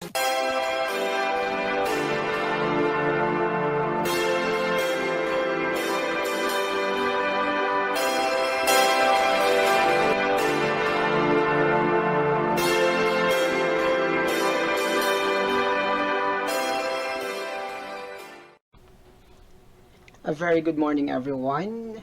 A very good morning, everyone.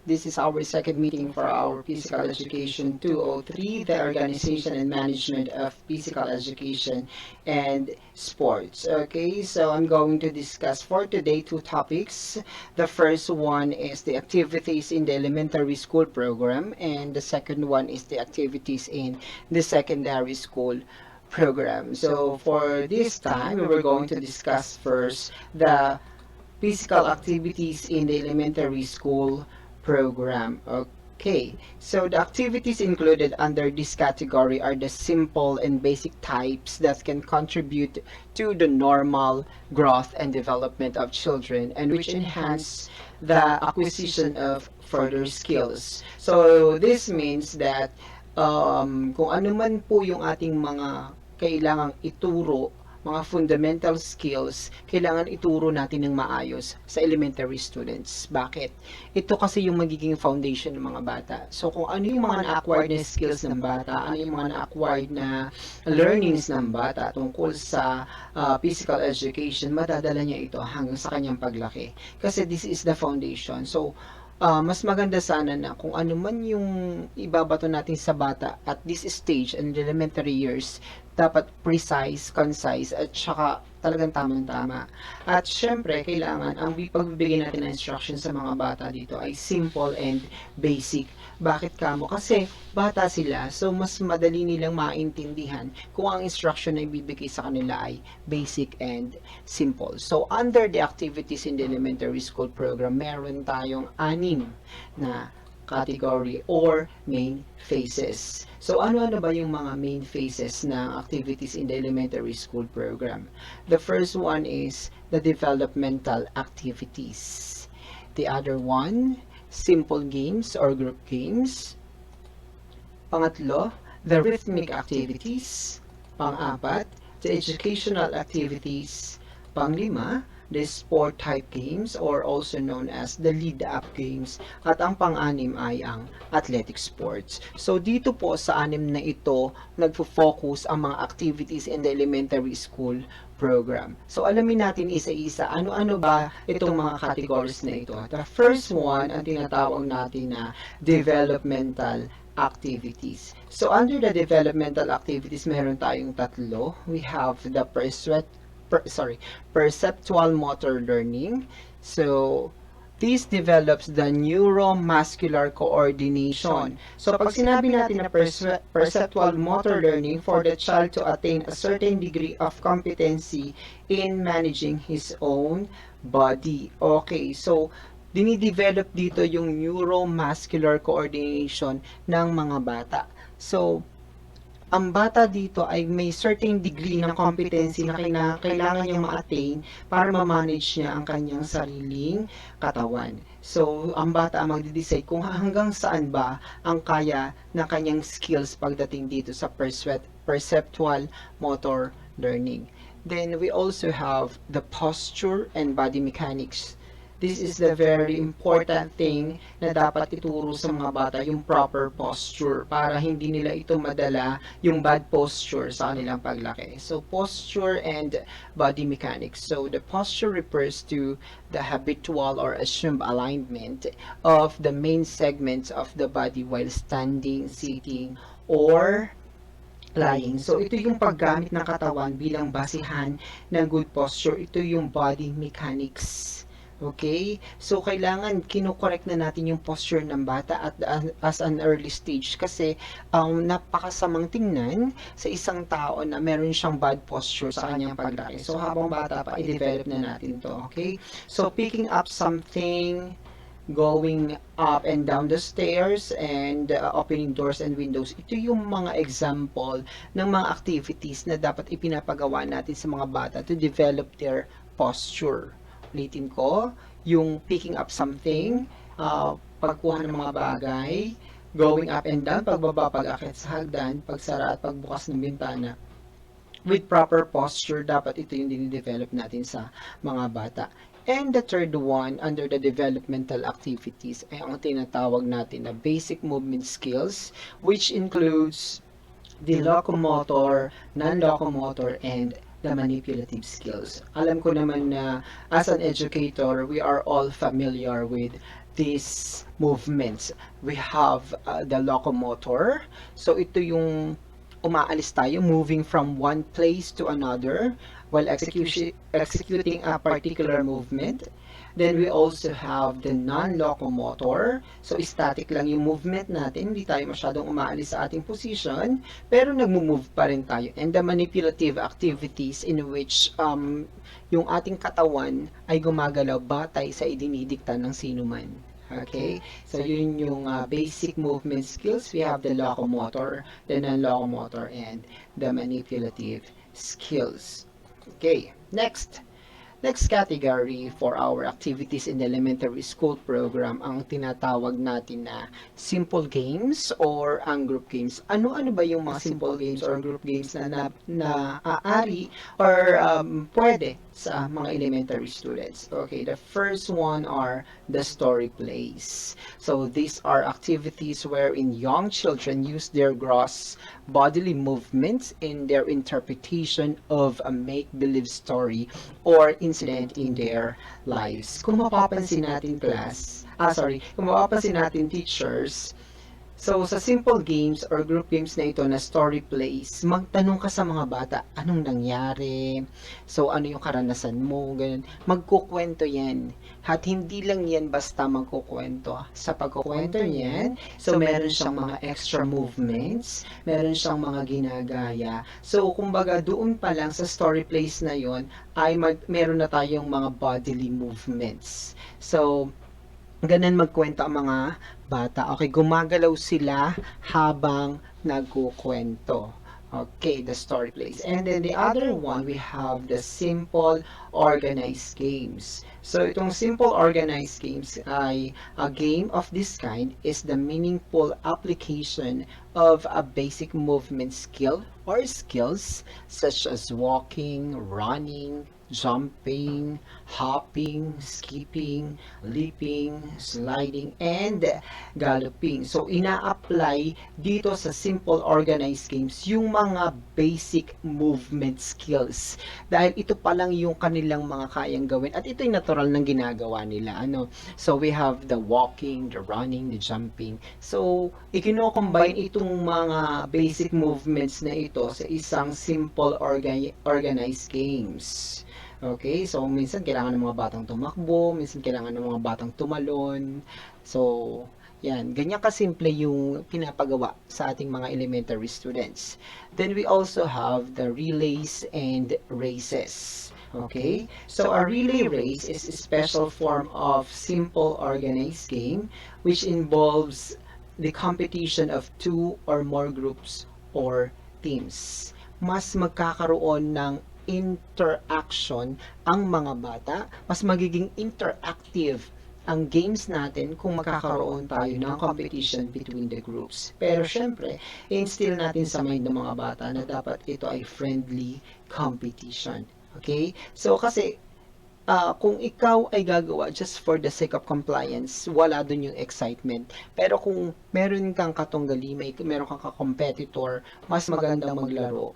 This is our second meeting for our Physical Education 203, the Organization and Management of Physical Education and Sports. Okay, so I'm going to discuss for today two topics. The first one is the activities in the elementary school program, and the second one is the activities in the secondary school program. So for this time, we were going to discuss first the physical activities in the elementary school program. Okay, so the activities included under this category are the simple and basic types that can contribute to the normal growth and development of children and which enhance the acquisition of further skills. So this means that kung ano man po yung ating mga kailangang ituro, mga fundamental skills, kailangan ituro natin ng maayos sa elementary students. Bakit? Ito kasi yung magiging foundation ng mga bata. So, kung ano yung mga na-acquired na skills ng bata, ano yung mga na-acquired na learnings ng bata tungkol sa physical education, madadala niya ito hanggang sa kanyang paglaki. Kasi this is the foundation. So, mas maganda sana na kung ano man yung ibabato natin sa bata at this stage in the elementary years, dapat precise, concise, at saka talagang tamang-tama. At syempre, kailangan ang pagbibigay natin ng instruction sa mga bata dito ay simple and basic. Bakit kamo? Kasi bata sila, so mas madali nilang maintindihan kung ang instruction na ibibigay sa kanila ay basic and simple. So, under the activities in the elementary school program, meron tayong 6 na category or main phases. So, ano-ano ba yung mga main phases ng activities in the elementary school program? The first one is the developmental activities. The other one, simple games or group games. Pangatlo, the rhythmic activities. Pang-apat, the educational activities. Pang-lima, the sport type games or also known as the lead-up games. At ang pang-anim ay ang athletic sports. So dito po sa 6 na ito, nagfo-focus ang mga activities in the elementary school program. So alamin natin isa-isa, ano-ano ba itong mga categories na ito. The first one, ang tinatawag natin na developmental activities. So under the developmental activities, meron tayong tatlo. We have the perceptual motor learning. So, this develops the neuromuscular coordination. So, pag sinabi natin na perceptual motor learning for the child to attain a certain degree of competency in managing his own body. Okay, so, dinidevelop dito yung neuromuscular coordination ng mga bata. So, ang bata dito ay may certain degree ng competency na kailangan niyang ma-attain para ma-manage niya ang kanyang sariling katawan. So, ang bata ang magde-decide kung hanggang saan ba ang kaya ng kanyang skills pagdating dito sa perceptual motor learning. Then, we also have the posture and body mechanics. This is the very important thing na dapat ituro sa mga bata, yung proper posture para hindi nila ito madala yung bad posture sa kanilang paglaki. So, posture and body mechanics. So, the posture refers to the habitual or assumed alignment of the main segments of the body while standing, sitting, or lying. So, ito yung paggamit ng katawan bilang basihan ng good posture. Ito yung body mechanics. Okay? So, kailangan kinokorek na natin yung posture ng bata at as an early stage kasi napakasamang tingnan sa isang tao na meron siyang bad posture sa kanyang paglaki. So, habang bata pa, i-develop na natin to. Okay? So, picking up something, going up and down the stairs, and opening doors and windows. Ito yung mga example ng mga activities na dapat ipinapagawa natin sa mga bata to develop their posture. Ulitin ko, yung picking up something, pagkuha ng mga bagay, going up and down, pagbaba, pag-akit sa hagdan, pagsara at pagbukas ng bintana, with proper posture, dapat ito yung dinidevelop natin sa mga bata. And the third one, under the developmental activities, ay ang tinatawag natin na basic movement skills, which includes the locomotor, non-locomotor, and the manipulative skills. Alam ko naman na as an educator, we are all familiar with these movements. We have the locomotor. So ito yung umaalis tayo, moving from one place to another while executing a particular movement. Then we also have the non-locomotor. So static lang yung movement natin, hindi tayo masyadong umaalis sa ating position, pero nagmo-move pa rin tayo. And the manipulative activities in which yung ating katawan ay gumagalaw batay sa idinidikta ng sino man. Okay? So yun yung basic movement skills. We have the locomotor, the non-locomotor, and the manipulative skills. Okay, next. Next category for our activities in the elementary school program ang tinatawag natin na simple games or ang group games. Ano-ano ba yung mga simple games or group games na naaari or pwede sa mga elementary students? Okay, the first one are the story plays. So these are activities wherein young children use their gross bodily movements in their interpretation of a make-believe story or incident in their lives. Kung mapapansin natin kung mapapansin natin teachers, so sa simple games or group games na ito na story plays, magtanong ka sa mga bata, anong nangyari? So ano yung karanasan mo? Ganun. Magkukwento yan. At hindi lang yan basta magkukwento. Sa pagkukwento niyan, so meron siyang mga extra movements, meron siyang mga ginagaya. So kumbaga doon pa lang sa story plays na yon ay meron na tayong mga bodily movements. So ganun magkwento ang mga bata. Okay, gumagalaw sila habang nagkukwento. Okay, the story plays. And then the other one, we have the simple organized games. So itong simple organized games ay a game of this kind is the meaningful application of a basic movement skill or skills such as walking, running, jumping, hopping, skipping, leaping, sliding, and galloping. So, ina-apply dito sa simple organized games yung mga basic movement skills. Dahil ito pa lang yung kanilang mga kayang gawin. At ito yung natural ng ginagawa nila. So, we have the walking, the running, the jumping. So, ikino-combine itong mga basic movements na ito sa isang simple organized games. Okay, so minsan kailangan ng mga batang tumakbo, minsan kailangan ng mga batang tumalon. So, yan, ganyan kasimple yung pinapagawa sa ating mga elementary students. Then we also have the relays and races. Okay, so a relay race is a special form of simple organized game which involves the competition of two or more groups or teams. Mas magkakaroon ng interaction ang mga bata, mas magiging interactive ang games natin kung magkakaroon tayo ng competition between the groups. Pero syempre, instill natin sa mind ng mga bata na dapat ito ay friendly competition. Okay? So kasi kung ikaw ay gagawa just for the sake of compliance, wala dun yung excitement. Pero kung meron kang katunggali, meron kang ka-competitor, mas magandang maglaro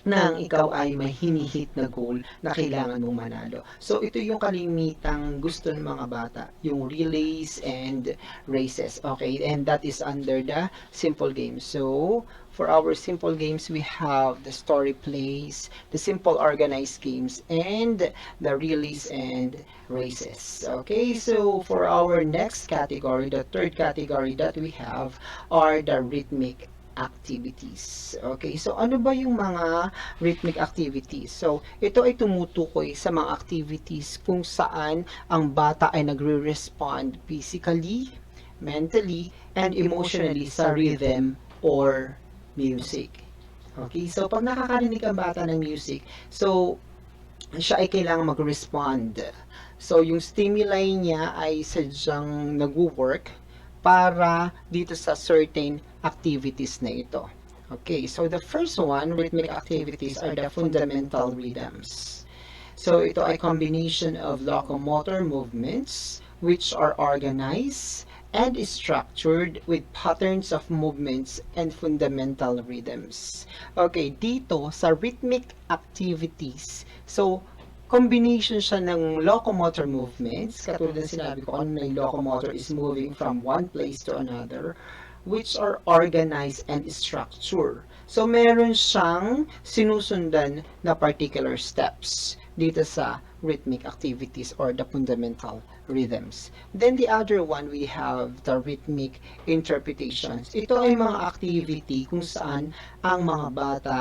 nang ikaw ay may hinihit na goal na kailangan mong manalo. So, ito yung kalimitang gusto ng mga bata, yung relays and races. Okay, and that is under the simple games. So, for our simple games, we have the story plays, the simple organized games, and the relays and races. Okay, so for our next category, the third category that we have are the rhythmic activities. Okay, so ano ba yung mga rhythmic activities? So, ito ay tumutukoy sa mga activities kung saan ang bata ay nagre-respond physically, mentally, and emotionally sa rhythm or music. Okay, so pag nakakarinig ang bata ng music, so siya ay kailangan mag-respond. So, yung stimuli niya ay sadyang nag-work para dito sa certain activities na ito. Okay, so the first one, rhythmic activities are the fundamental rhythms. So ito ay combination of locomotor movements which are organized and structured with patterns of movements and fundamental rhythms. Okay, dito sa rhythmic activities, so combination siya ng locomotor movements, katulad ng sinabi ko kanina yung locomotor is moving from one place to another, which are organized and structured. So, meron siyang sinusundan na particular steps dito sa rhythmic activities or the fundamental rhythms. Then the other one, we have the rhythmic interpretations. Ito ay mga activity kung saan ang mga bata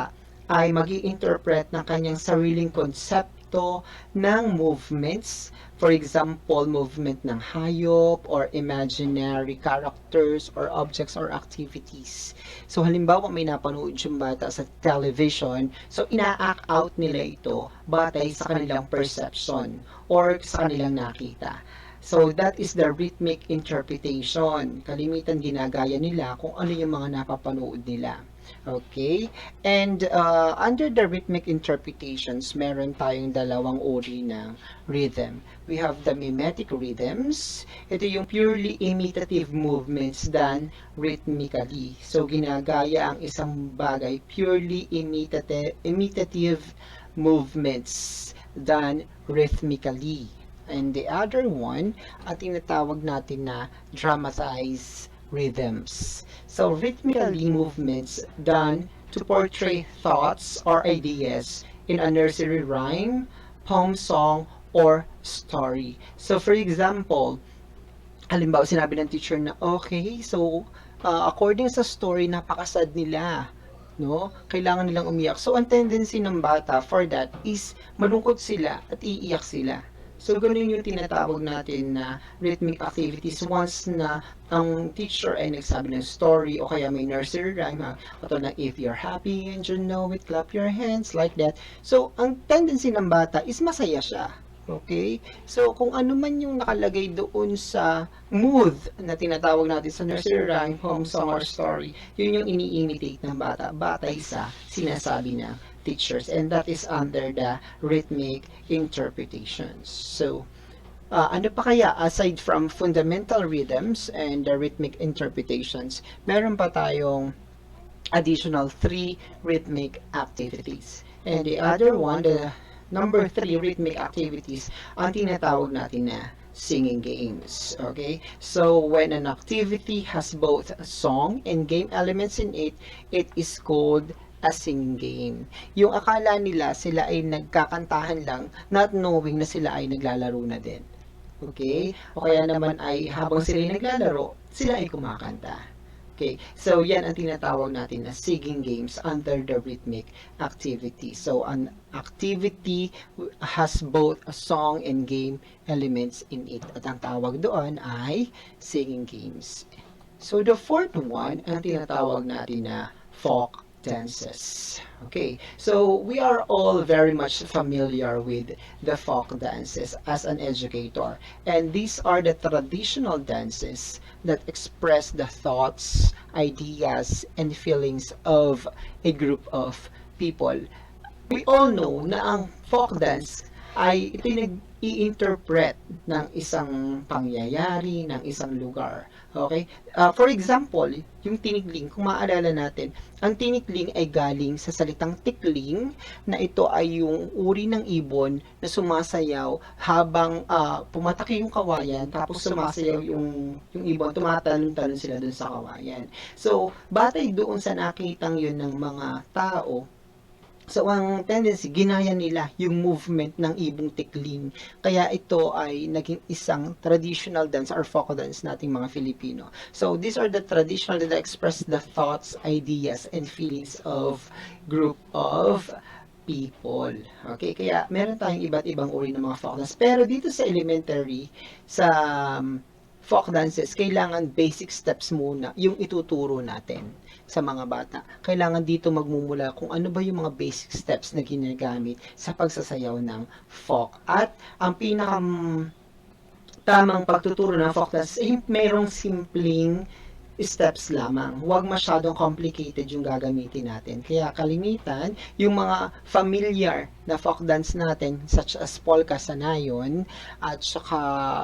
ay mag-i-interpret ng kanyang sariling konsepto ng movements. For example, movement ng hayop or imaginary characters or objects or activities. So, halimbawa may napanood yung bata sa television, so ina-act out nila ito batay sa kanilang perception or sa kanilang nakita. So, that is the rhythmic interpretation. Kalimitan ginagaya nila kung ano yung mga napapanood nila. Okay? And under the rhythmic interpretations, meron tayong dalawang uri ng rhythm. We have the mimetic rhythms. Ito yung purely imitative movements done rhythmically. So, ginagaya ang isang bagay purely imitative movements done rhythmically. And the other one, ang tinatawag natin na dramatized rhythms. So, rhythmically movements done to portray thoughts or ideas in a nursery rhyme, poem song, or story. So, for example, halimbawa sinabi ng teacher na, okay, so, according sa story, napakasad nila. No? Kailangan nilang umiyak. So, ang tendency ng bata for that is malungkot sila at iiyak sila. So, ganun yung tinatawag natin na rhythmic activities once na ang teacher ay nagsabi ng story o kaya may nursery rhyme, katulad ng if you're happy and you know it, clap your hands, like that. So, ang tendency ng bata is masaya siya. Okay? So, kung ano man yung nakalagay doon sa mood na tinatawag natin sa nursery rhyme, home song, or story, yun yung ini-imitate ng bata batay sa sinasabi ng teachers, and that is under the rhythmic interpretations. So, ano pa kaya aside from fundamental rhythms and the rhythmic interpretations, meron pa tayong additional 3 rhythmic activities. And the other one, the number 3 rhythmic activities, ang tinatawag natin na singing games. Okay? So, when an activity has both a song and game elements in it, it is called a singing game. Yung akala nila sila ay nagkakantahan lang, not knowing na sila ay naglalaro na din. Okay? O kaya naman ay habang sila ay naglalaro, sila ay kumakanta. Okay, so yan ang tinatawag natin na singing games under the rhythmic activity. So an activity has both a song and game elements in it. At ang tawag doon ay singing games. So the fourth one, ang tinatawag natin na folk dances. Okay, so we are all very much familiar with the folk dances as an educator. And these are the traditional dances that express the thoughts, ideas, and feelings of a group of people. We all know na ang folk dance ay ito yung nag-i-interpret ng isang pangyayari, ng isang lugar. Okay? For example, yung tinikling, kung maaalala natin, ang tinikling ay galing sa salitang tikling na ito ay yung uri ng ibon na sumasayaw habang pumatake yung kawayan, tapos sumasayaw yung ibon, tumatalon-talon sila dun sa kawayan. So, batay doon sa nakitang yun ng mga tao, so, ang tendency, ginaya nila yung movement ng ibong tikling. Kaya ito ay naging isang traditional dance or folk dance nating mga Filipino. So, these are the traditional that express the thoughts, ideas, and feelings of group of people. Okay, kaya meron tayong iba't ibang uri ng mga folk dance. Pero dito sa elementary, sa folk dances, kailangan basic steps muna yung ituturo natin sa mga bata. Kailangan dito magmumula kung ano ba yung mga basic steps na ginagamit sa pagsasayaw ng folk. At ang tamang pagtuturo ng folk dance ay mayroong simpleng steps lamang. Huwag masyadong complicated yung gagamitin natin. Kaya kalimitan, yung mga familiar na folk dance natin, such as polka sanayon, at saka,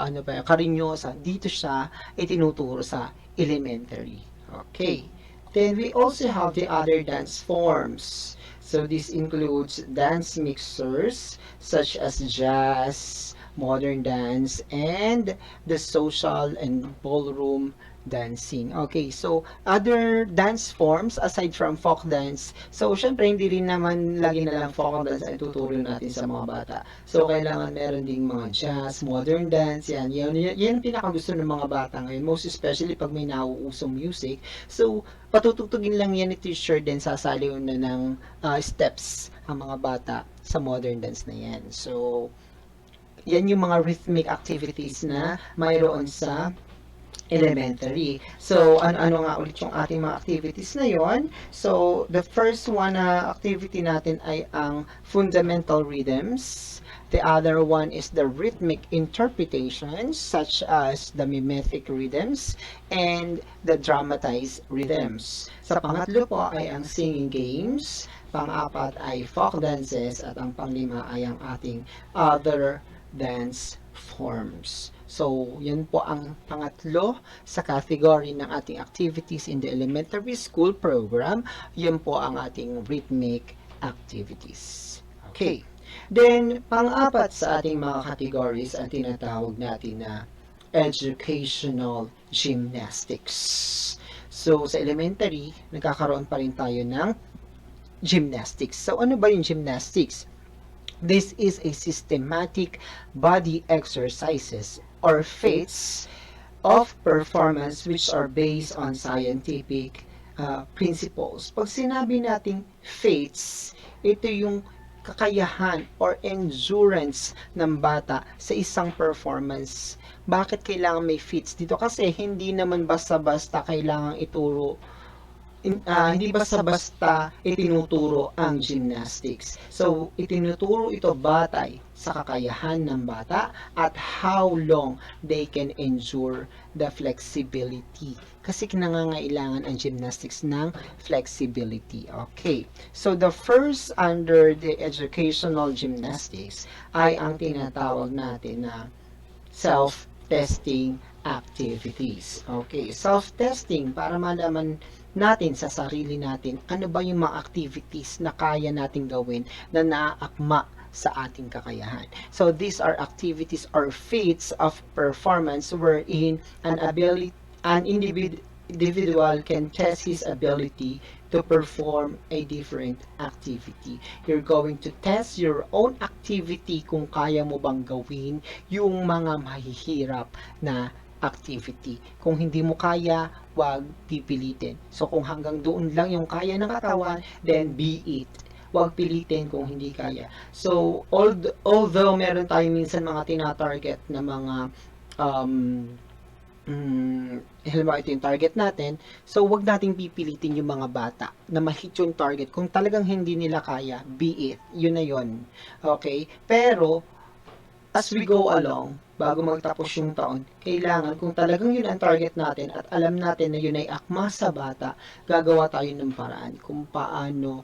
ano ba, karinyosa, dito siya itinuturo sa elementary. Okay. Then we also have the other dance forms. So this includes dance mixers, such as jazz, modern dance, and the social and ballroom dancing. Okay, so other dance forms aside from folk dance. So syempre hindi rin naman lagi na lang folk dance ay tuturo natin sa mga bata. So kailangan meron ding mga jazz, modern dance, yan ang pinakagusto ng mga bata ngayon, most especially pag may nauusong music. So patutugtugin lang yan ni teacher, then sasaliw na ng steps ang mga bata sa modern dance na yan. So yan yung mga rhythmic activities na mayroon sa elementary. So, ano-ano nga ulit yung ating mga activities na yon? So, the first one na activity natin ay ang fundamental rhythms. The other one is the rhythmic interpretations, such as the mimetic rhythms and the dramatized rhythms. Sa pangatlo po ay ang singing games. Pang-apat ay folk dances. At ang panglima ay ang ating other dance forms. So, yan po ang pangatlo sa category ng ating activities in the elementary school program. Yan po ang ating rhythmic activities. Okay. Then, pang-apat sa ating mga categories ang tinatawag natin na educational gymnastics. So, sa elementary, nagkakaroon pa rin tayo ng gymnastics. So, ano ba yung gymnastics? This is a systematic body exercises or feats of performance which are based on scientific principles. Pag sinabi nating feats, ito yung kakayahan or endurance ng bata sa isang performance. Bakit kailangan may feats dito? Kasi hindi naman basta-basta kailangan ituro hindi basta-basta itinuturo ang gymnastics. So, itinuturo ito batay sa kakayahan ng bata at how long they can endure the flexibility. Kasi nangangailangan ang gymnastics ng flexibility. Okay. So, the first under the educational gymnastics ay ang tinatawag natin na self-testing activities. Okay. Self-testing para malaman natin sa sarili natin ano ba yung mga activities na kaya nating gawin na naaakma sa ating kakayahan. So these are activities or feats of performance wherein an individual can test his ability to perform a different activity. You're going to test your own activity kung kaya mo bang gawin yung mga mahihirap na activity. Kung hindi mo kaya, wag pipilitin. So kung hanggang doon lang yung kaya ng katawan, then be it. Wag pilitin kung hindi kaya. So although meron tayong minsan mga tina-target na mga halimbawa ito yung target natin, so wag nating pipilitin yung mga bata na ma-hit yung target. Kung talagang hindi nila kaya, be it. Yun na yun. Okay? Pero as we go along, bago magtapos yung taon, kailangan kung talagang yun ang target natin at alam natin na yun ay akma sa bata, gagawa tayo ng paraan kung paano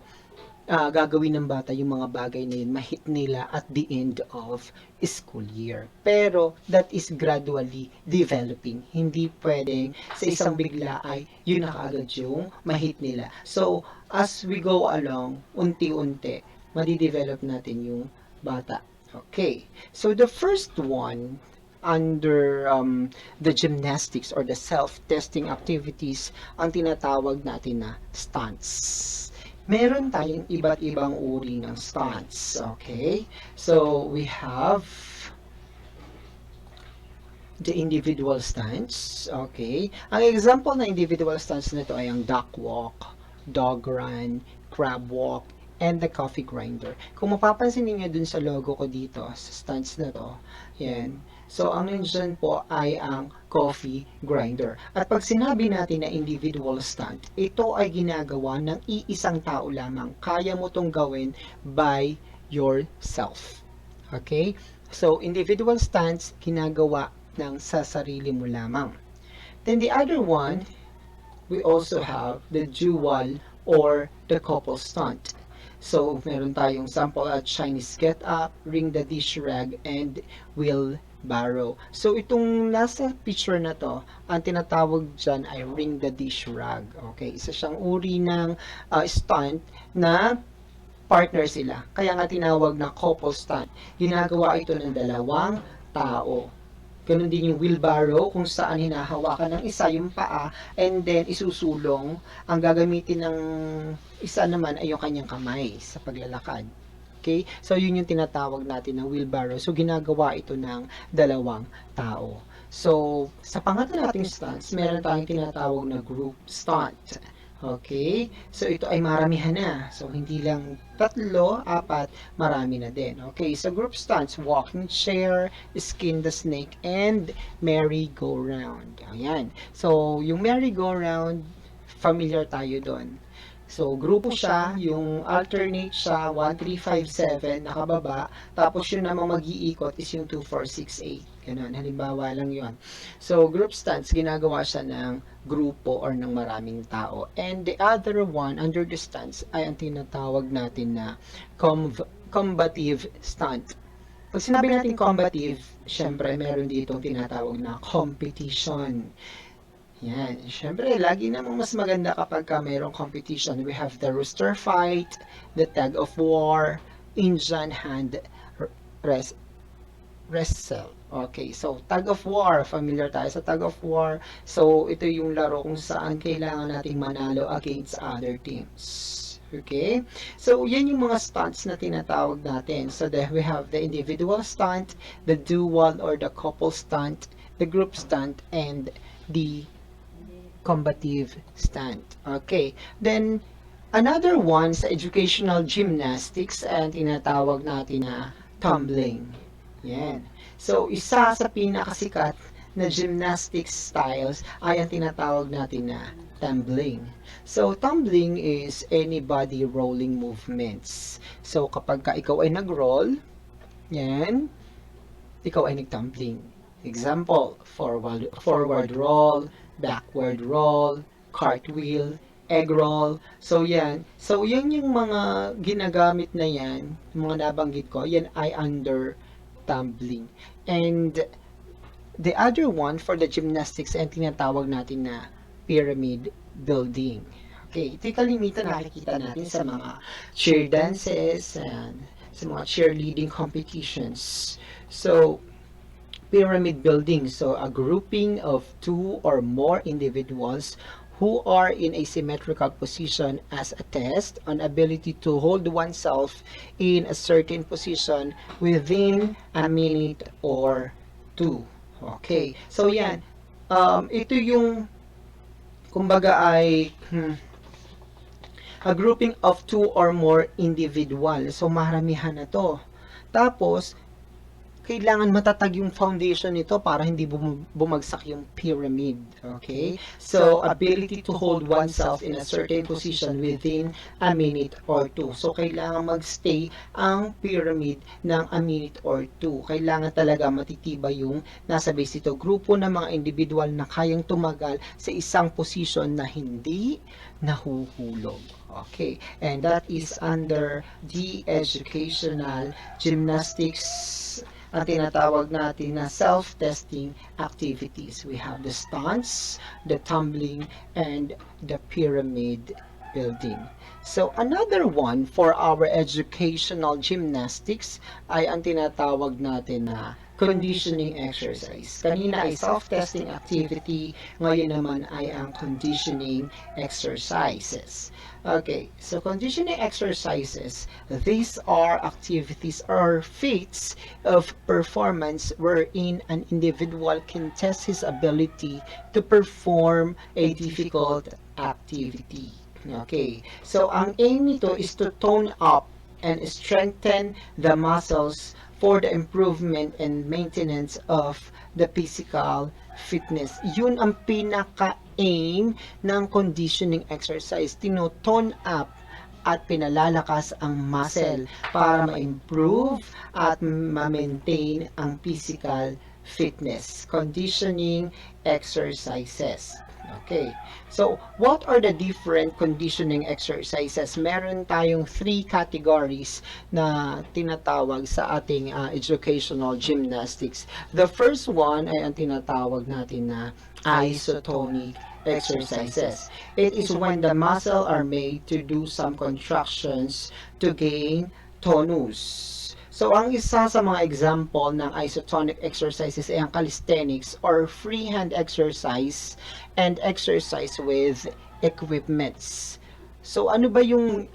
gagawin ng bata yung mga bagay na yun, mahit nila at the end of school year. Pero that is gradually developing. Hindi pwedeng sa isang bigla ay yun na kaagad yung mahit nila. So, as we go along, unti-unti, madidevelop natin yung bata. Okay, so the first one under the gymnastics or the self-testing activities, ang tinatawag natin na stunts. Meron tayong iba't ibang uri ng stunts, okay? So, we have the individual stunts, okay? Ang example na individual stunts nito ay ang duck walk, dog run, crab walk, and the coffee grinder. Kung mapapansin niyo dun sa logo ko dito, sa stunts na to, yan. So, ang nandyan po ay ang coffee grinder. At pag sinabi natin na individual stunt, ito ay ginagawa ng iisang tao lamang. Kaya mo tong gawin by yourself. Okay? So, individual stunts, ginagawa ng sa sarili mo lamang. Then the other one we also have the dual or the couple stunt. So, meron tayong sample at Chinese get up, ring the dish rag, and wheelbarrow. So, itong nasa picture na to, ang tinatawag dyan ay ring the dish rag. Okay, isa siyang uri ng stunt na partner sila. Kaya nga tinawag na couple stunt. Ginagawa ito ng dalawang tao. Ganun din yung wheelbarrow kung saan hinahawakan ng isa yung paa and then isusulong. Ang gagamitin ng isa naman ay yung kanyang kamay sa paglalakad. Okay? So, yun yung tinatawag natin na wheelbarrow. So, ginagawa ito ng dalawang tao. So, sa pangatlo nating stunts, meron tayong tinatawag na group stunt. Okay? So, ito ay maramihan na. So, hindi lang 3, 4, marami na din. Okay? So, group stunts, walking chair, skin the snake, and merry-go-round. Ayan. So, yung merry-go-round, familiar tayo doon. So, grupo siya, yung alternate siya, 1, 3, 5, 7, nakababa, tapos yun namang mag-iikot is yung 2, 4, 6, 8. Ganun, halimbawa lang yun. So, group stunts, ginagawa siya ng grupo or ng maraming tao. And the other one, under the stunts, ay ang tinatawag natin na combative stunt. Pag sinabi natin combative, syempre meron ditong tinatawag na competition. Yan. Siyempre, lagi namang mas maganda kapag mayroong competition. We have the rooster fight, the tag of war, Indian hand wrestle. Okay, so tag of war, familiar tayo sa tag of war. So, ito yung laro kung saan kailangan nating manalo against other teams. Okay? So, yan yung mga stunts na tinatawag natin. So, we have the individual stunt, the dual or the couple stunt, the group stunt, and the combative stunt. Okay. Then, another one sa educational gymnastics ang tinatawag natin na tumbling. Yan. So, isa sa pinakasikat na gymnastics styles ay ang tinatawag natin na tumbling. So, tumbling is any body rolling movements. So, kapag ikaw ay nag-roll, yan, ikaw ay nag-tumbling. Example, forward roll, backward roll, cartwheel, egg roll. So, yan. So, yan yung mga ginagamit na yan, yung mga nabanggit ko, yan ay under tumbling. And the other one for the gymnastics ay tinatawag natin na pyramid building. Okay, ito yung kalimitan nakikita natin sa mga cheer dances and sa mga cheerleading competitions. So, pyramid building. So, a grouping of 2 or more individuals who are in a symmetrical position as a test on ability to hold oneself in a certain position within a minute or 2. Okay. So, yan. Ito yung, kumbaga ay, a grouping of 2 or more individuals. So, maramihan na to. Tapos, kailangan matatag yung foundation nito para hindi bumagsak yung pyramid. Okay? So, ability to hold oneself in a certain position within a minute or 2. So, kailangan magstay ang pyramid ng a minute or 2. Kailangan talaga matitibay yung nasa base ito. Grupo ng mga individual na kayang tumagal sa isang position na hindi nahuhulog. Okay, and that is under the educational gymnastics ang tinatawag natin na self-testing activities. We have the stunts, the tumbling, and the pyramid building. So, another one for our educational gymnastics ay ang tinatawag natin na conditioning exercise. Kanina ay self-testing activity, ngayon naman ay ang conditioning exercises. Okay, so conditioning exercises, these are activities or feats of performance wherein an individual can test his ability to perform a difficult activity. Okay, so ang aim nito is to tone up and strengthen the muscles for the improvement and maintenance of the physical fitness. Yun ang pinaka-aim ng conditioning exercise. Tinotone up at pinalalakas ang muscle para ma-improve at ma-maintain ang physical fitness. Conditioning exercises. Okay. So, what are the different conditioning exercises? Meron tayong three categories na tinatawag sa ating educational gymnastics. The first one ay ang tinatawag natin na isotonic exercises. It is when the muscle are made to do some contractions to gain tonus. So, ang isa sa mga example ng isotonic exercises ay ang calisthenics or freehand exercise and exercise with equipments. So, ano ba yung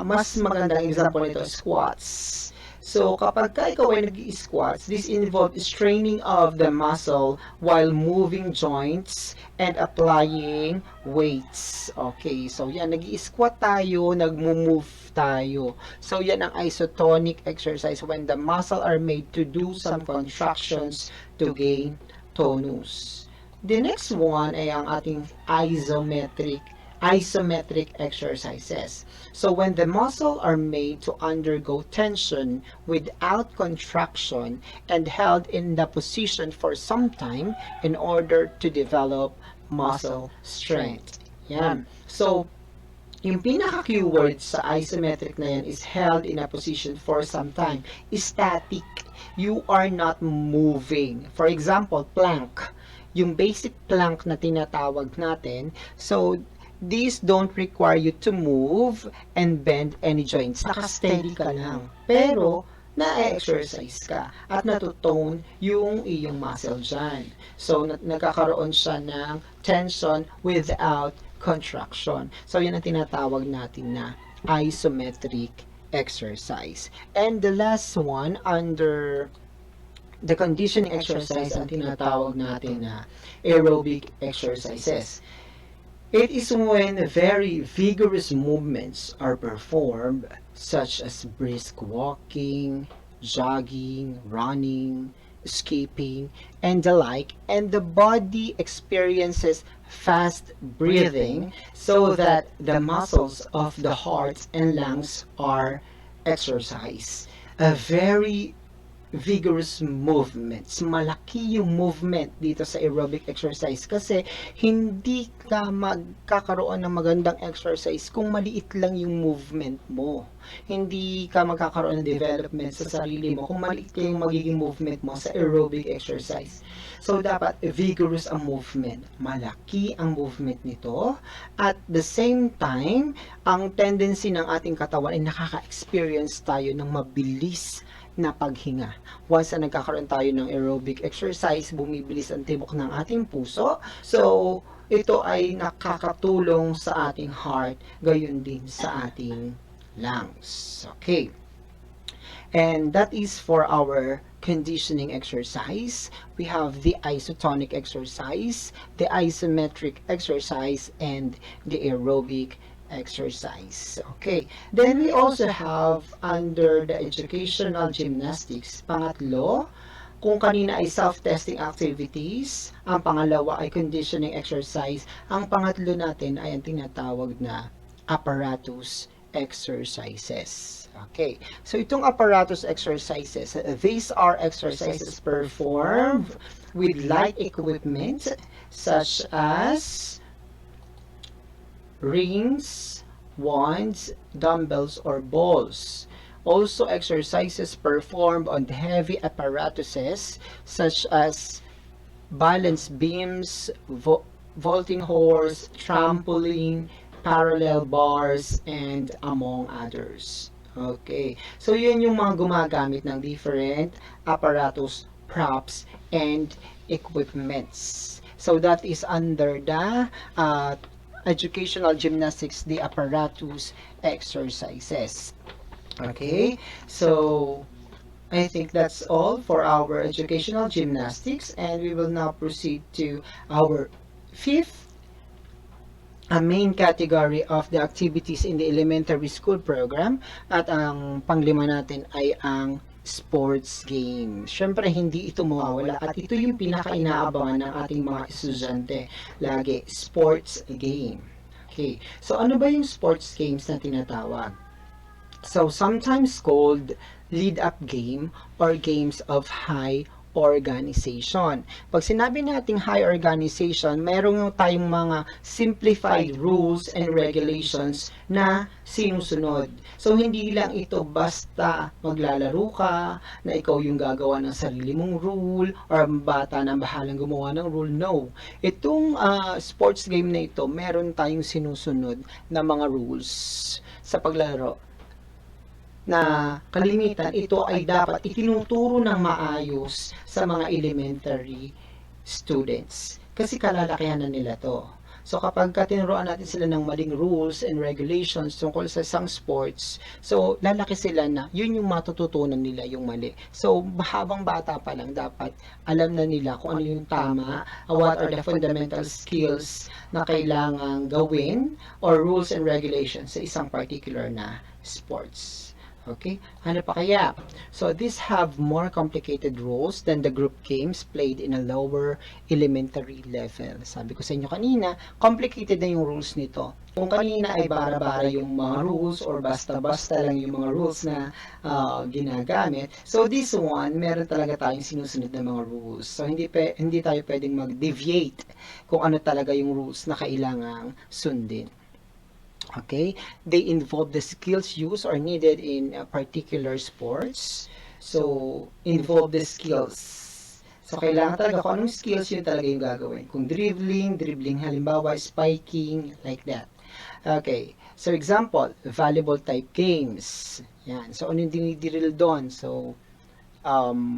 mas magandang example nito? Squats. So, kapag ka ikaw ay nag-i-squats, this involves straining of the muscle while moving joints and applying weights. Okay, so yan, nag-i-squat tayo, nag-move tayo. So, yan ang isotonic exercise when the muscle are made to do some contractions to gain tonus. The next one ay ang ating isometric exercises. So when the muscle are made to undergo tension without contraction and held in the position for some time in order to develop muscle strength. Yan. So, yung pinaka-keyword sa isometric na yan is held in a position for some time. Static. You are not moving. For example, plank. Yung basic plank na tinatawag natin. So, these don't require you to move and bend any joints. Naka-steady ka lang. Pero, na-exercise ka at natutone yung iyong muscle dyan. So, nagkakaroon siya ng tension without contraction. So, yan ang tinatawag natin na isometric exercise. And the last one, under the conditioning exercise, ang tinatawag natin na aerobic exercises. It is when very vigorous movements are performed, such as brisk walking, jogging, running, skipping, and the like, and the body experiences fast breathing so that the muscles of the heart and lungs are exercised. A very vigorous movements. Malaki yung movement dito sa aerobic exercise kasi hindi ka magkakaroon ng magandang exercise kung maliit lang yung movement mo. Hindi ka magkakaroon ng development sa sarili mo kung maliit yung magiging movement mo sa aerobic exercise. So, dapat vigorous ang movement. Malaki ang movement nito. At the same time, ang tendency ng ating katawan ay nakaka-experience tayo ng mabilis na paghinga. Once na nagkakaroon tayo ng aerobic exercise, bumibilis ang tibok ng ating puso. So, ito ay nakakatulong sa ating heart, gayon din sa ating lungs. Okay. And that is for our conditioning exercise. We have the isotonic exercise, the isometric exercise, and the aerobic exercise. Okay. Then we also have under the educational gymnastics, pangatlo, kung kanina ay self-testing activities, ang pangalawa ay conditioning exercise, ang pangatlo natin ay ang tinatawag na apparatus exercises. Okay. So itong apparatus exercises, these are exercises performed with light equipment such as rings, wands, dumbbells, or balls. Also, exercises performed on heavy apparatuses such as balance beams, vaulting horse, trampoline, parallel bars, and among others. Okay. So, yun yung mga gumagamit ng different apparatus, props, and equipments. So, that is under the educational gymnastics, the apparatus exercises. Okay, so I think that's all for our educational gymnastics, and we will now proceed to our fifth main category of the activities in the elementary school program. At ang panglima natin ay ang sports game. Siyempre, hindi ito mawawala at ito yung pinaka-inaabangan ng ating mga estudyante. Lagi, sports game. Okay. So, ano ba yung sports games na tinatawag? So, sometimes called lead-up game or games of high organization. Pag sinabi nating high organization, meron tayong mga simplified rules and regulations na sinusunod. So, hindi lang ito basta maglalaro ka, na ikaw yung gagawa ng sarili mong rule, or bata na bahalang gumawa ng rule. No. Itong sports game na ito, meron tayong sinusunod na mga rules sa paglalaro na kalimitan ito ay dapat itinuturo ng maayos sa mga elementary students. Kasi kalalakihan na nila to. So kapag tinuruan natin sila ng maling rules and regulations tungkol sa isang sports, so lalaki sila na yun yung matututunan nila yung mali. So habang bata pa lang dapat alam na nila kung ano yung tama, what are the fundamental skills na kailangang gawin or rules and regulations sa isang particular na sports. Okay, ano pa kaya? So these have more complicated rules than the group games played in a lower elementary level. Sabi ko sa inyo kanina, complicated na yung rules nito. Kung kanina ay bara-bara yung mga rules or basta-basta lang yung mga rules na ginagamit. So this one, meron talaga tayong sinusunod na mga rules. So hindi tayo pwedeng mag-deviate kung ano talaga yung rules na kailangang sundin. Okay, they involve the skills used or needed in particular sports. So, involve the skills. So, kailangan talaga kung anong skills yun talaga yung gagawin. Kung dribbling halimbawa, spiking, like that. Okay, so example, volleyball type games. Yan, so ano yung dinidrill doon? So,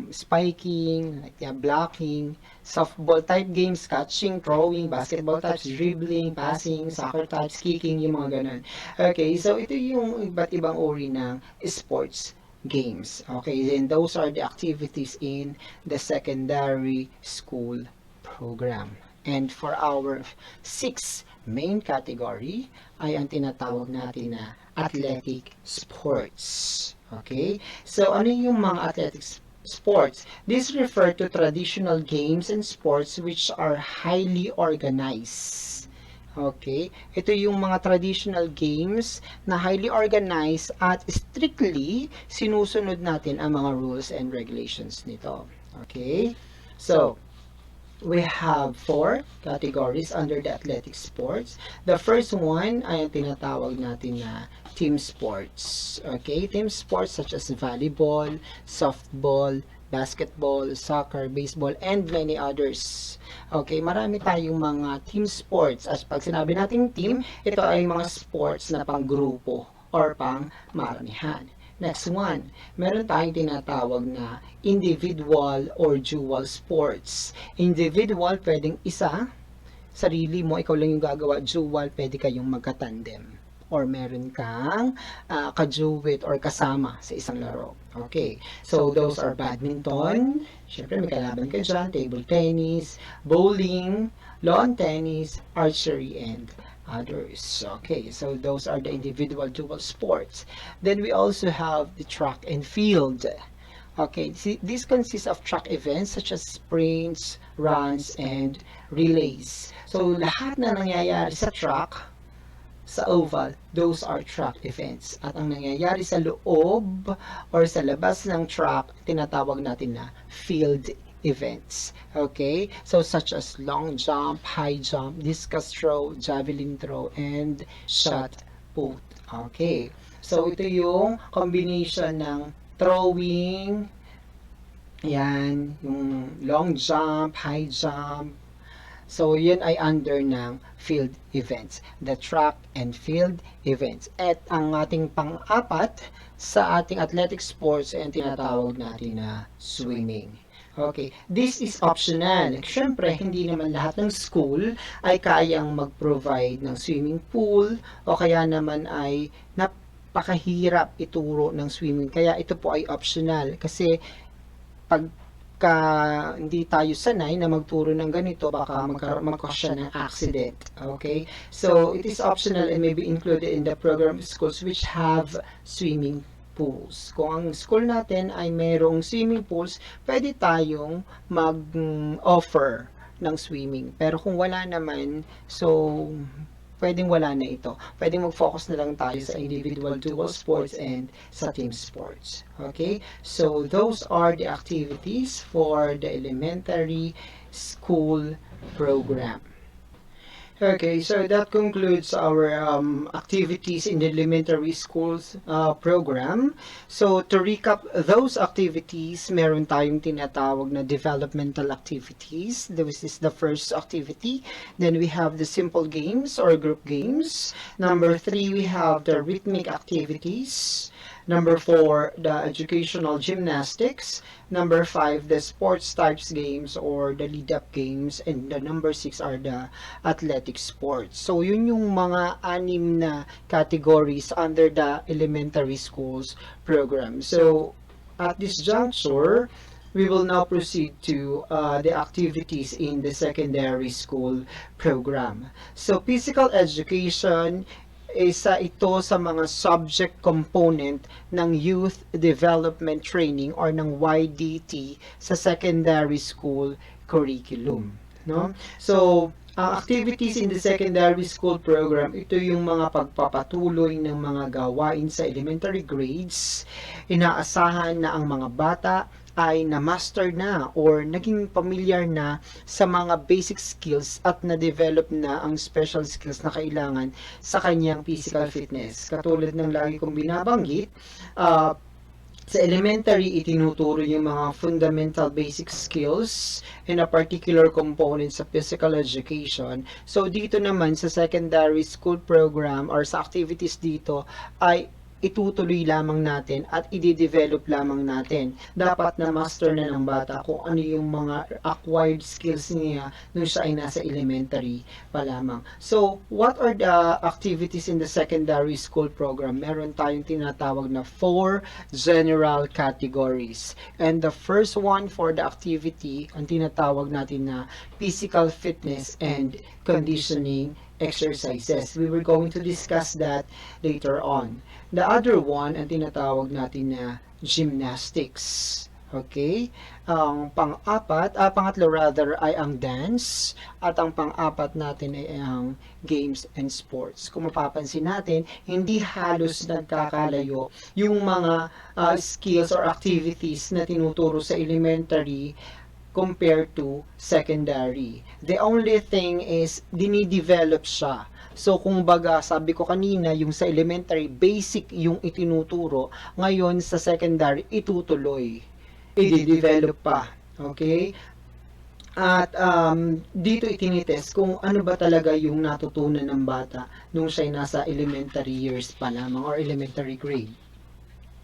spiking, like blocking, softball type games, catching, throwing, basketball types, dribbling, passing, soccer types, kicking, yung mga ganun. Okay, so ito yung iba't ibang uri ng sports games. Okay, and those are the activities in the secondary school program. And for our sixth main category ay ang tinatawag natin na athletic sports. Okay? So, ano yung mga athletic sports? These refer to traditional games and sports which are highly organized. Okay? Ito yung mga traditional games na highly organized at strictly sinusunod natin ang mga rules and regulations nito. Okay? So, we have 4 categories under the athletic sports. The first one ay ang tinatawag natin na team sports. Okay, team sports such as volleyball, softball, basketball, soccer, baseball, and many others. Okay, marami tayong mga team sports. As pag sinabi nating team, ito ay mga sports na pang-grupo or pang-maramihan. Next one, meron tayong tinatawag na individual or dual sports. Individual, pwedeng isa, sarili mo, ikaw lang yung gagawa. Dual, pwede kayong magka-tandem. Or meron kang ka-duet or kasama sa isang laro. Okay, so those are badminton, syempre may kalaban ka dyan, table tennis, bowling, lawn tennis, archery, and others. Okay, so those are the individual dual sports. Then we also have the track and field. Okay, this consists of track events such as sprints, runs, and relays. So lahat na nangyayari sa track, sa oval, those are track events. At ang nangyayari sa loob or sa labas ng track, tinatawag natin na field events. Okay? So, such as long jump, high jump, discus throw, javelin throw, and shot put. Okay? So, ito yung combination ng throwing, yan, yung long jump, high jump. So, yun ay under ng field events. The track and field events. At ang ating pang-apat sa ating athletic sports ay ang tinatawag natin na swimming. Okay, this is optional. Siyempre, hindi naman lahat ng school ay kayang mag-provide ng swimming pool o kaya naman ay napakahirap ituro ng swimming. Kaya ito po ay optional kasi pag hindi tayo sanay na magturo ng ganito, baka magkasya ng accident. Okay? So, it is optional and may be included in the program of schools which have swimming pools. Kung ang school natin ay mayroong swimming pools, pwede tayong mag-offer ng swimming. Pero kung wala naman, so pwedeng wala na ito. Pwedeng mag-focus na lang tayo sa individual dual sports and sa team sports. Okay? So, those are the activities for the elementary school program. Okay, so that concludes our activities in the elementary schools program. So to recap those activities, meron tayong tinatawag na developmental activities. This is the first activity. Then we have the simple games or group games. Number 3, we have the rhythmic activities. Number 4, the educational gymnastics. Number 5, the sports types games or the lead-up games. And the number 6 are the athletic sports. So, yun yung mga 6 na categories under the elementary schools program. So, at this juncture, we will now proceed to the activities in the secondary school program. So, physical education, isa ito sa mga subject component ng Youth Development Training or ng YDT sa secondary school curriculum, no? So, activities in the secondary school program, ito yung mga pagpapatuloy ng mga gawain sa elementary grades. Inaasahan na ang mga bata ay na-master na or naging familiar na sa mga basic skills at na-develop na ang special skills na kailangan sa kanyang physical fitness. Katulad ng lagi kong binabanggit, sa elementary, itinuturo yung mga fundamental basic skills and a particular component sa physical education. So, dito naman sa secondary school program or sa activities dito ay itutuloy lamang natin at i-develop lamang natin. Dapat na master na ng bata kung ano yung mga acquired skills niya nung siya ay nasa elementary pa lamang. So, what are the activities in the secondary school program? Meron tayong tinatawag na 4 general categories. And the first one for the activity, ang tinatawag natin na physical fitness and conditioning exercises. We were going to discuss that later on. The other one, ang tinatawag natin na gymnastics. Okay? Ang pangatlo rather ay ang dance at ang pang-apat natin ay ang games and sports. Kung mapapansin natin, hindi halos nagkakalayo yung mga skills or activities na tinuturo sa elementary compared to secondary. The only thing is, dinidevelop siya. So, kung baga, sabi ko kanina, yung sa elementary, basic yung itinuturo. Ngayon, sa secondary, itutuloy. I-develop pa. Okay? At dito itinitest kung ano ba talaga yung natutunan ng bata nung siya'y nasa elementary years pa lamang or elementary grade.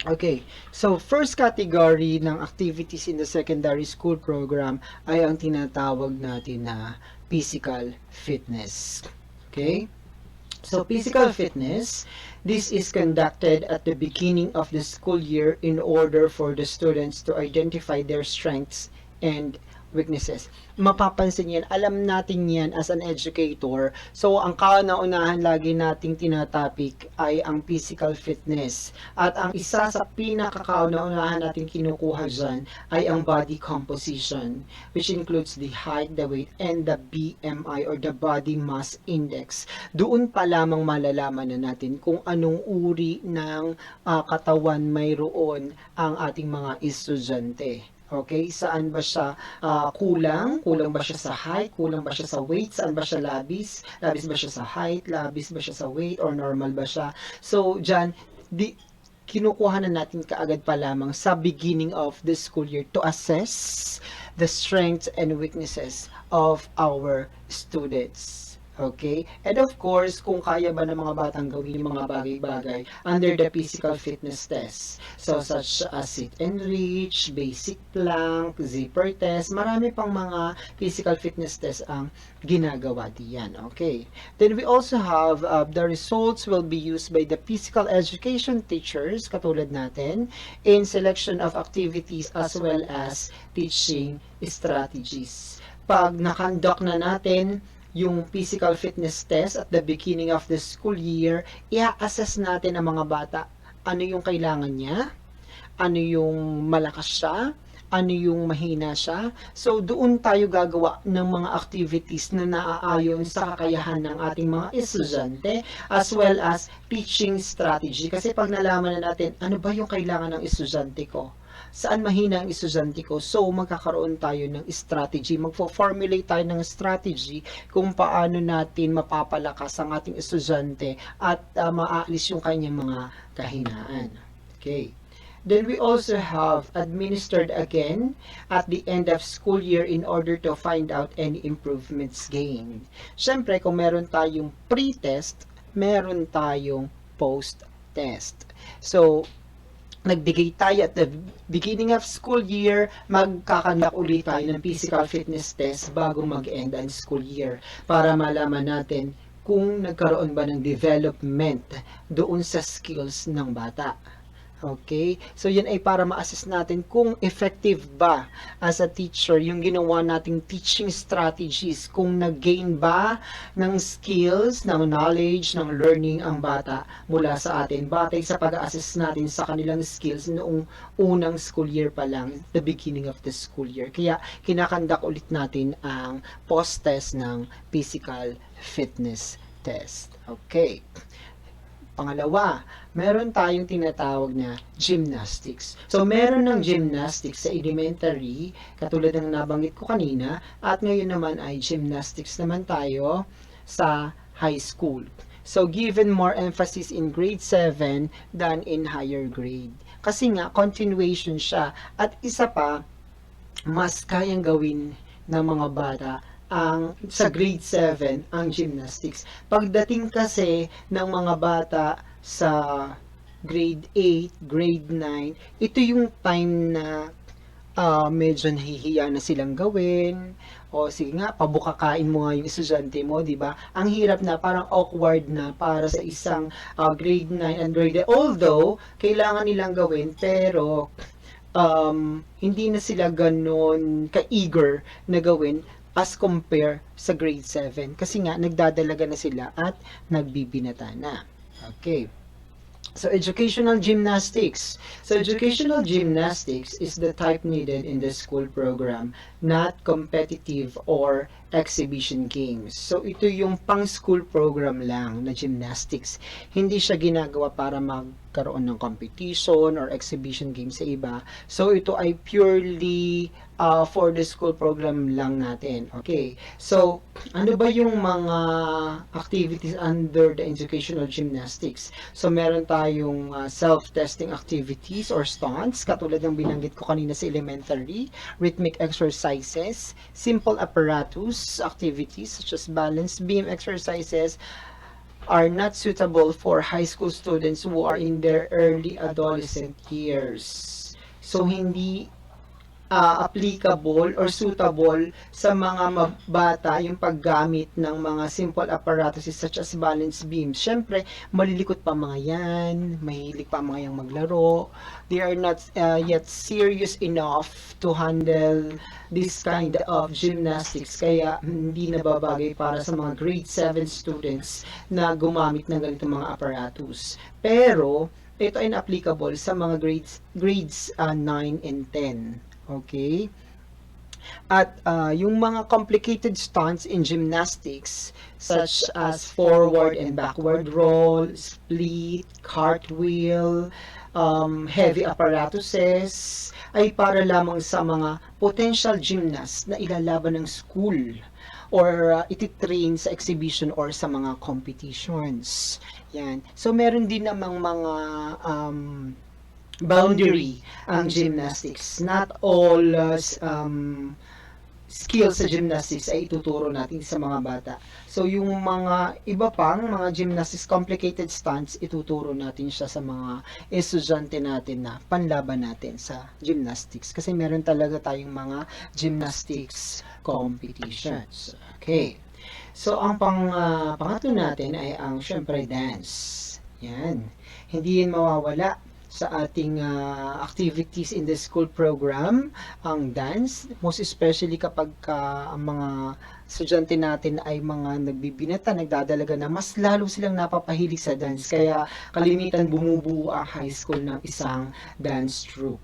Okay, so first category ng activities in the secondary school program ay ang tinatawag natin na physical fitness. Okay? So physical fitness, this is conducted at the beginning of the school year in order for the students to identify their strengths and weaknesses. Mapapansin yan, alam natin yan as an educator. So, ang kauna-unahan lagi nating tinatopic ay ang physical fitness. At ang isa sa pinakakauna-unahan nating kinukuha dyan ay ang body composition, which includes the height, the weight, and the BMI or the body mass index. Doon pa lamang malalaman na natin kung anong uri ng katawan mayroon ang ating mga estudyante. Okay, saan ba siya kulang? Kulang ba siya sa height? Kulang ba siya sa weight? Saan ba siya labis? Labis ba siya sa height? Labis ba siya sa weight? Or normal ba siya? So, dyan, kinukuha na natin kaagad pa lamang sa beginning of the school year to assess the strengths and weaknesses of our students. Okay? And of course, kung kaya ba ng mga batang gawin yung mga bagay-bagay under the physical fitness test. So, such as sit and reach, basic plank, zipper test, marami pang mga physical fitness test ang ginagawa diyan. Okay? Then we also have the results will be used by the physical education teachers, katulad natin, in selection of activities as well as teaching strategies. Pag na-conduct na natin yung physical fitness test at the beginning of the school year, i-assess natin ang mga bata. Ano yung kailangan niya? Ano yung malakas siya? ano yung mahina siya. So, doon tayo gagawa ng mga activities na naaayon sa kakayahan ng ating mga estudyante as well as teaching strategy. Kasi pag nalaman na natin, ano ba yung kailangan ng estudyante ko? Saan mahina ang estudyante ko? So, magkakaroon tayo ng strategy. Magfo-formulate tayo ng strategy kung paano natin mapapalakas ang ating estudyante at maaalis yung kanyang mga kahinaan. Okay. Then we also have administered again at the end of school year in order to find out any improvements gained. Siyempre, kung meron tayong pre-test, meron tayong post-test. So, nagbigay tayo at the beginning of school year, magkakandak ulit tayo ng physical fitness test bago mag-end ang school year para malaman natin kung nagkaroon ba ng development doon sa skills ng bata. Okay? So, yun ay para ma-assess natin kung effective ba as a teacher yung ginawa nating teaching strategies, kung nag-gain ba ng skills, ng knowledge, ng learning ang bata mula sa atin, batay sa pag-assess natin sa kanilang skills noong unang school year pa lang, the beginning of the school year. Kaya, kinakandak ulit natin ang post-test ng physical fitness test. Okay. Pangalawa, meron tayong tinatawag na gymnastics. So, meron ng gymnastics sa elementary, katulad ng nabanggit ko kanina, at ngayon naman ay gymnastics naman tayo sa high school. So, given more emphasis in grade 7 than in higher grade. Kasi nga, continuation siya. At isa pa, mas kayang gawin ng mga bata ang sa grade 7 ang gymnastics. Pagdating kasi ng mga bata sa grade 8, grade 9, ito yung time na medyo nahihiya na silang gawin. O sige nga, pabukakain mo nga yung estudyante mo, di ba? Ang hirap na, parang awkward na para sa isang grade 9 and grade 8. Although, kailangan nilang gawin, pero hindi na sila ganon ka-eager na gawin as compare sa grade 7 kasi nga nagdadalaga na sila at nagbibinata na. Okay. So, educational gymnastics. So, educational gymnastics is the type needed in the school program, not competitive or exhibition games. So, ito yung pang-school program lang na gymnastics. Hindi siya ginagawa para magkaroon ng competition or exhibition games sa iba. So, ito ay purely for the school program lang natin. Okay. So, ano ba yung mga activities under the educational gymnastics? So, meron tayong self-testing activities or stunts, katulad ng binanggit ko kanina sa elementary, rhythmic exercises, simple apparatus activities such as balance beam exercises are not suitable for high school students who are in their early adolescent years. So, hindi applicable or suitable sa mga bata yung paggamit ng mga simple apparatuses such as balance beams. Siyempre, malilikot pa mga yan, mahilig pa mga yang maglaro. They are not yet serious enough to handle this kind of gymnastics. Kaya hindi nababagay para sa mga grade 7 students na gumamit ng ganitong mga apparatus. Pero, ito ay applicable sa mga grades 9 and 10. Okay? At yung mga complicated stunts in gymnastics such as forward and backward roll, split, cartwheel, heavy apparatuses ay para lamang sa mga potential gymnasts na ilalaban ng school or ititrain sa exhibition or sa mga competitions. Yan. So meron din namang mga boundary ang gymnastics. Not all skills sa gymnastics ay ituturo natin sa mga bata. So, yung mga iba pang mga gymnastics, complicated stunts, ituturo natin siya sa mga estudyante natin na panlaban natin sa gymnastics. Kasi meron talaga tayong mga gymnastics competitions. Okay. So, ang pangatlo natin ay ang syempre dance. Yan. Hindi yan mawawala sa ating activities in the school program, ang dance, most especially kapag ang mga estudyante natin ay mga nagbibinata, nagdadalaga na, mas lalo silang napapahilig sa dance. Kaya kalimitan bumubuo ang high school ng isang dance troupe.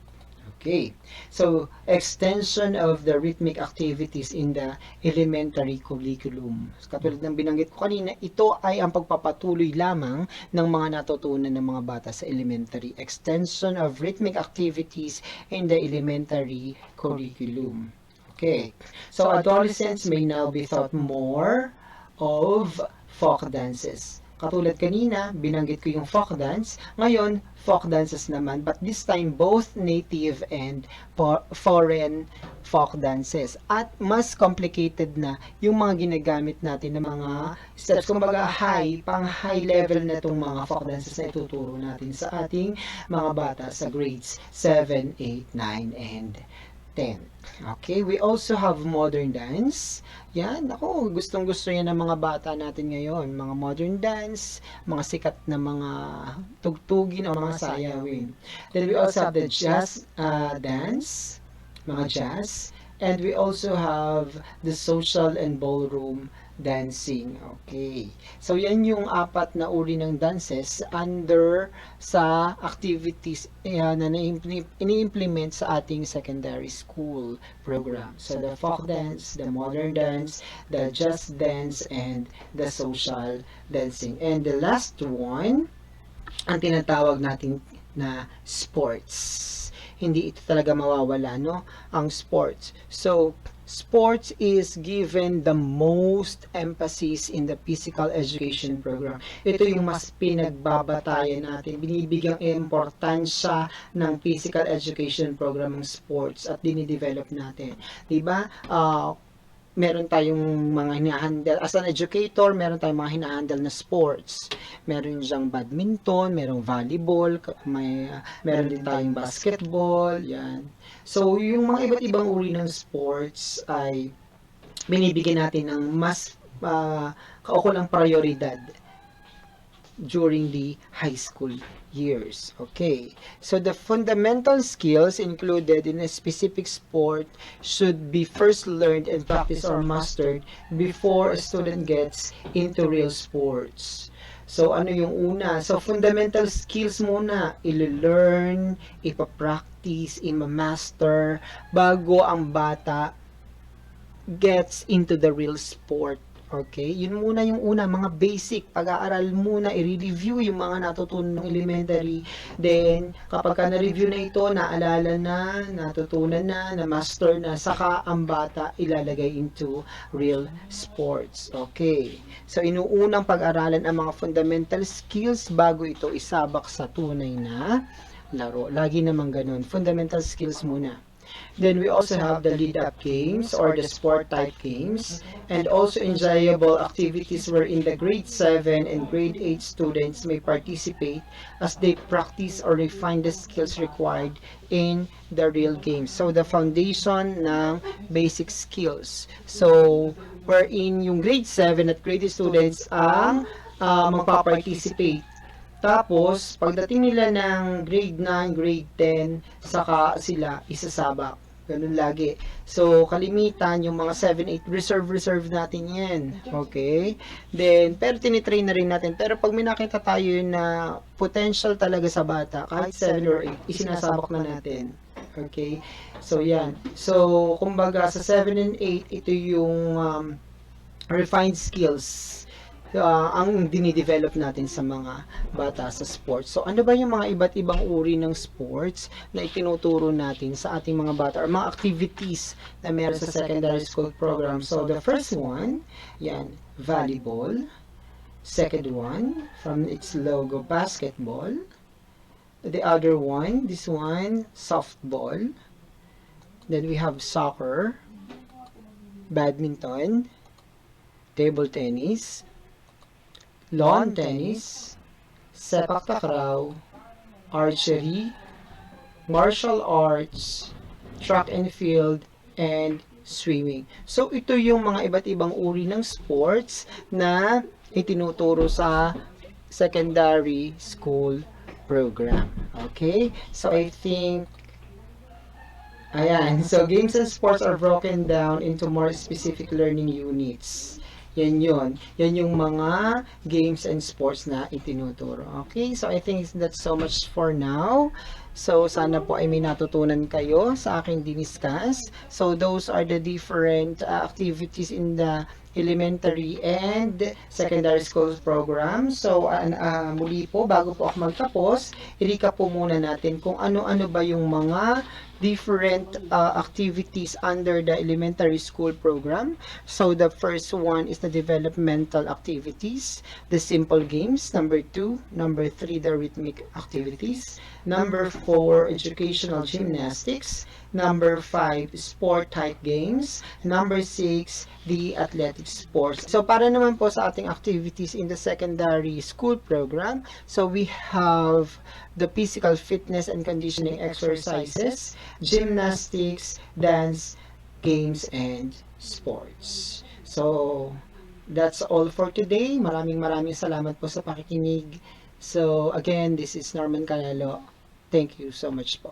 Okay. So, extension of the rhythmic activities in the elementary curriculum. Katulad ng binanggit ko kanina, ito ay ang pagpapatuloy lamang ng mga natutunan ng mga bata sa elementary. Extension of rhythmic activities in the elementary curriculum. Okay. So, adolescents may now be taught more of folk dances. Katulad kanina, binanggit ko yung folk dance. Ngayon, folk dances naman, but this time both native and foreign folk dances. At mas complicated na yung mga ginagamit natin ng mga steps. Kumbaga pang high level na itong mga folk dances na ituturo natin sa ating mga bata sa grades 7, 8, 9, and 10. Okay, we also have modern dance. Yan, ako, gustong-gusto yan ng mga bata natin ngayon. Mga modern dance, mga sikat na mga tugtugin o mga sayawin. Then we also have the jazz dance, mga jazz. And we also have the social and ballroom dancing. Okay. So, yan yung apat na uri ng dances under sa activities na ini-implement sa ating secondary school program. So, the folk dance, the modern dance, the jazz dance, and the social dancing. And the last one, ang tinatawag natin na sports. Hindi ito talaga mawawala, no? Ang sports. So, sports is given the most emphasis in the physical education program. Ito yung mas pinagbabatayan natin. Binibigyang importansya ng physical education program ng sports at dinidevelop natin. Diba? Meron tayong mga hinahandle. As an educator, meron tayong mga hinahandle na sports. Meron diyang badminton, merong volleyball, meron din tayong basketball, yan. So, yung mga iba't ibang uri ng sports ay binibigyan natin ng mas kaukulang prioridad during the high school years. Okay. So the fundamental skills included in a specific sport should be first learned and practiced or mastered before a student gets into real sports. So ano yung una? So fundamental skills muna, i-learn, ipa-practice, i-master bago ang bata gets into the real sport. Okay, yun muna yung una, mga basic, pag-aaral muna, i-review yung mga natutunan ng elementary. Then, kapag ka na-review na ito, naalala na, natutunan na, na-master na, saka ang bata ilalagay into real sports. Okay, so inuunang pag-aralan ang mga fundamental skills bago ito isabak sa tunay na laro. Lagi naman ganun, fundamental skills muna. Then we also have the lead-up games or the sport type games and also enjoyable activities wherein the grade 7 and grade 8 students may participate as they practice or refine the skills required in the real games. So the foundation ng basic skills. So wherein yung grade 7 at grade 8 students ang magpa-participate. Tapos, pagdating nila ng grade 9, grade 10, saka sila isasabak. Ganun lagi. So, kalimitan, yung mga 7, 8, reserve natin yan. Okay? Then, pero tinitrain na rin natin. Pero pag may nakita tayo na potential talaga sa bata, kahit 7 or 8, isinasabak na natin. Okay? So, yan. So, kumbaga, sa 7 and 8, ito yung refined skills ang dinidevelop natin sa mga bata sa sports. So, ano ba yung mga iba't ibang uri ng sports na itinuturo natin sa ating mga bata or mga activities na meron sa secondary school program? So, the first one, yan, volleyball. Second one, from its logo, basketball. The other one, this one, softball. Then we have soccer, badminton, table tennis, lawn tennis, sepak takraw, archery, martial arts, track and field, and swimming. So, ito yung mga iba't ibang uri ng sports na itinuturo sa secondary school program. Okay? So, I think ayan. So, games and sports are broken down into more specific learning units. Yan yun. Yan yung mga games and sports na itinuturo. Okay? So, I think that's so much for now. So, sana po ay may natutunan kayo sa aking diniscuss. So, those are the different activities in the elementary and secondary school program. So, muli po, bago po ako magtapos, i-recap po muna natin kung ano-ano ba yung mga different activities under the elementary school program. So, the first one is the developmental activities, the simple games. Number 2, number 3, the rhythmic activities. Number 4, educational gymnastics. Number 5, sport type games. Number 6, the athletic sports. So, para naman po sa ating activities in the secondary school program, so we have the physical fitness and conditioning exercises, gymnastics, dance, games, and sports. So, that's all for today. Maraming salamat po sa pakikinig. So, again, this is Norman Canelo. Thank you so much po.